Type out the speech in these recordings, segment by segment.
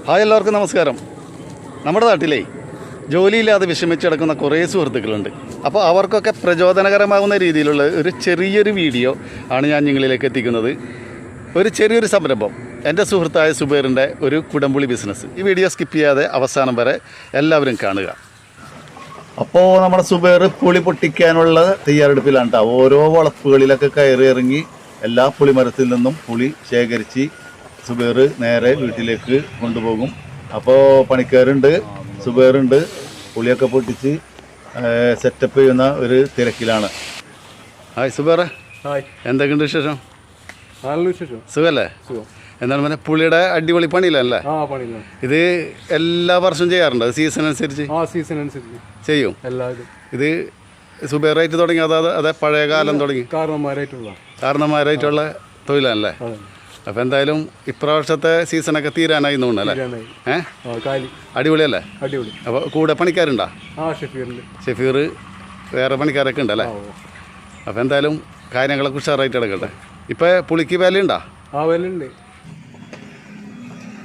Hi, എല്ലാവർക്കും നമസ്കാരം. നമ്മുടെ നാട്ടിലെ ജോലിയില്ലാതെ വിഷമിച്ചെടുക്കുന്ന കുറേ സുഹൃത്തുക്കളുണ്ട്. അപ്പോൾ അവർക്കൊക്കെ പ്രചോദനകരമാകുന്ന രീതിയിലുള്ള ഒരു ചെറിയൊരു വീഡിയോ ആണ് ഞാൻ നിങ്ങളിലേക്ക് എത്തിക്കുന്നത്. ഒരു ചെറിയൊരു സംരംഭം, എൻ്റെ സുഹൃത്തായ സുബൈറിൻ്റെ ഒരു കുടംപുളി ബിസിനസ്. ഈ വീഡിയോ സ്കിപ്പ് ചെയ്യാതെ അവസാനം വരെ എല്ലാവരും കാണുക. അപ്പോൾ നമ്മുടെ സുബൈർ പുളി പൊട്ടിക്കാനുള്ള തയ്യാറെടുപ്പിലാണ് കേട്ടോ. ഓരോ വളപ്പുകളിലൊക്കെ കയറി ഇറങ്ങി എല്ലാ പുളിമരത്തിൽ നിന്നും പുളി ശേഖരിച്ച് സുബൈർ നേരെ വീട്ടിലേക്ക് കൊണ്ടുപോകും. അപ്പോൾ പണിക്കാരുണ്ട്, സുബൈറുണ്ട്, പുളിയൊക്കെ പൊട്ടിച്ച് സെറ്റപ്പ് ചെയ്യുന്ന ഒരു തിരക്കിലാണ്. ഹായ് സുബൈറെ. ഹായ്, എന്തൊക്കെയുണ്ട് വിശേഷം? നല്ല വിശേഷം. സുഖമല്ലേ? എന്താണ് പിന്നെ പുളിയുടെ അടിപൊളി പണിയില്ലല്ലേ? ഇത് എല്ലാ വർഷവും ചെയ്യാറുണ്ട്? സീസൺ അനുസരിച്ച് ചെയ്യും. ഇത് സുബൈറായിട്ട് തുടങ്ങി അതെ പഴയ കാലം തുടങ്ങി കാരണന്മാരായിട്ടുള്ള തൊഴിലാണല്ലേ? അപ്പം എന്തായാലും ഇപ്രാവശ്യത്തെ സീസണൊക്കെ തീരാനായി തോന്നുന്നല്ലേ? അടിപൊളിയല്ലേ? അപ്പോൾ കൂടെ പണിക്കാരുണ്ടോ? ഷെഫീർ, വേറെ പണിക്കാരൊക്കെ ഉണ്ടല്ലേ? അപ്പം എന്തായാലും കാര്യങ്ങളൊക്കെ ഉഷാറായിട്ട് എടുക്കട്ടെ. ഇപ്പം പുളിക്ക് വിലയുണ്ടോ?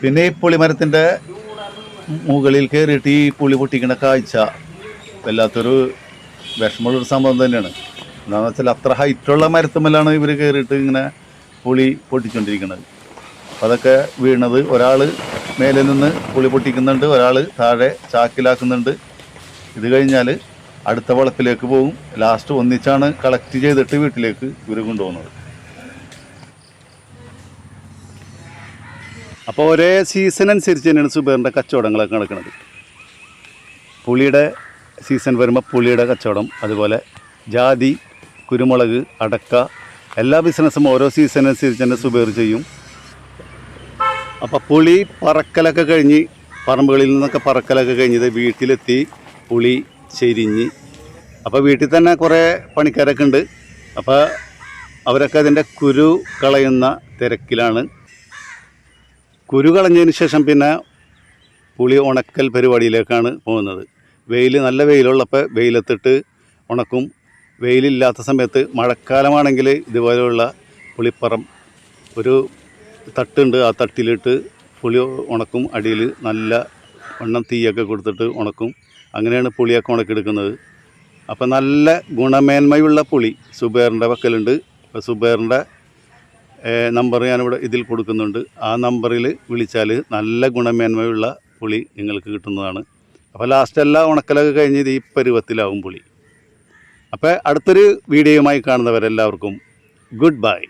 പിന്നെ ഈ പുളിമരത്തിൻ്റെ മുകളിൽ കയറിയിട്ട് ഈ പുളി പൊട്ടിക്കുന്ന കാഴ്ച വല്ലാത്തൊരു വിഷമമുള്ളൊരു സംഭവം തന്നെയാണ്. എന്താണെന്ന് വെച്ചാൽ അത്ര ഹൈറ്റുള്ള മരത്തുമ്മലാണ് ഇവർ കയറിയിട്ട് ഇങ്ങനെ പുളി പൊട്ടിച്ചുകൊണ്ടിരിക്കുന്നത്. അപ്പോൾ അതൊക്കെ വീണത്, ഒരാൾ മേലെ നിന്ന് പുളി പൊട്ടിക്കുന്നുണ്ട്, ഒരാൾ താഴെ ചാക്കിലാക്കുന്നുണ്ട്. ഇത് കഴിഞ്ഞാൽ അടുത്ത വളപ്പിലേക്ക് പോകും. ലാസ്റ്റ് ഒന്നിച്ചാണ് കളക്ട് ചെയ്തിട്ട് വീട്ടിലേക്ക് ഇവർ കൊണ്ടുപോകുന്നത്. അപ്പോൾ ഒരേ സീസൺ അനുസരിച്ച് തന്നെയാണ് സുബൈറിൻ്റെ കച്ചവടങ്ങളൊക്കെ നടക്കുന്നത്. പുളിയുടെ സീസൺ വരുമ്പോൾ പുളിയുടെ കച്ചവടം, അതുപോലെ ജാതി, കുരുമുളക്, അടക്ക, എല്ലാ ബിസിനസ്സും ഓരോ സീസൺ അനുസരിച്ച് തന്നെ സുബൈർ ചെയ്യും. അപ്പോൾ പുളി പറക്കലൊക്കെ കഴിഞ്ഞ്, പറമ്പുകളിൽ നിന്നൊക്കെ പറക്കലൊക്കെ കഴിഞ്ഞത് വീട്ടിലെത്തി പുളി ചെരിഞ്ഞ്, അപ്പോൾ വീട്ടിൽ തന്നെ കുറേ പണിക്കാരൊക്കെ ഉണ്ട്. അപ്പോൾ അവരൊക്കെ അതിൻ്റെ കുരു കളയുന്ന തിരക്കിലാണ്. കുരു കളഞ്ഞതിന് ശേഷം പിന്നെ പുളി ഉണക്കൽ പരിപാടിയിലേക്കാണ് പോകുന്നത്. നല്ല വെയിലുള്ളപ്പോൾ വെയിലത്തിട്ട് ഉണക്കും. വെയിലില്ലാത്ത സമയത്ത്, മഴക്കാലമാണെങ്കിൽ ഇതുപോലെയുള്ള പുളിപ്പറം ഒരു തട്ടുണ്ട്, ആ തട്ടിലിട്ട് പുളി ഉണക്കും. അടിയിൽ നല്ല വണ്ണം തീയൊക്കെ കൊടുത്തിട്ട് ഉണക്കും. അങ്ങനെയാണ് പുളിയൊക്കെ ഉണക്കിയെടുക്കുന്നത്. അപ്പോൾ നല്ല ഗുണമേന്മയുള്ള പുളി സുബൈറിൻ്റെ പക്കലുണ്ട്. അപ്പോൾ സുബൈറിൻ്റെ നമ്പർ ഞാനിവിടെ ഇതിൽ കൊടുക്കുന്നുണ്ട്. ആ നമ്പറിൽ വിളിച്ചാൽ നല്ല ഗുണമേന്മയുള്ള പുളി നിങ്ങൾക്ക് കിട്ടുന്നതാണ്. അപ്പോൾ ലാസ്റ്റ് എല്ലാം ഉണക്കലൊക്കെ കഴിഞ്ഞ് ഈ പരുവത്തിലാവും പുളി. അപ്പോൾ അടുത്തൊരു വീഡിയോയുമായി കാണുന്നവരെല്ലാവർക്കും ഗുഡ് ബൈ.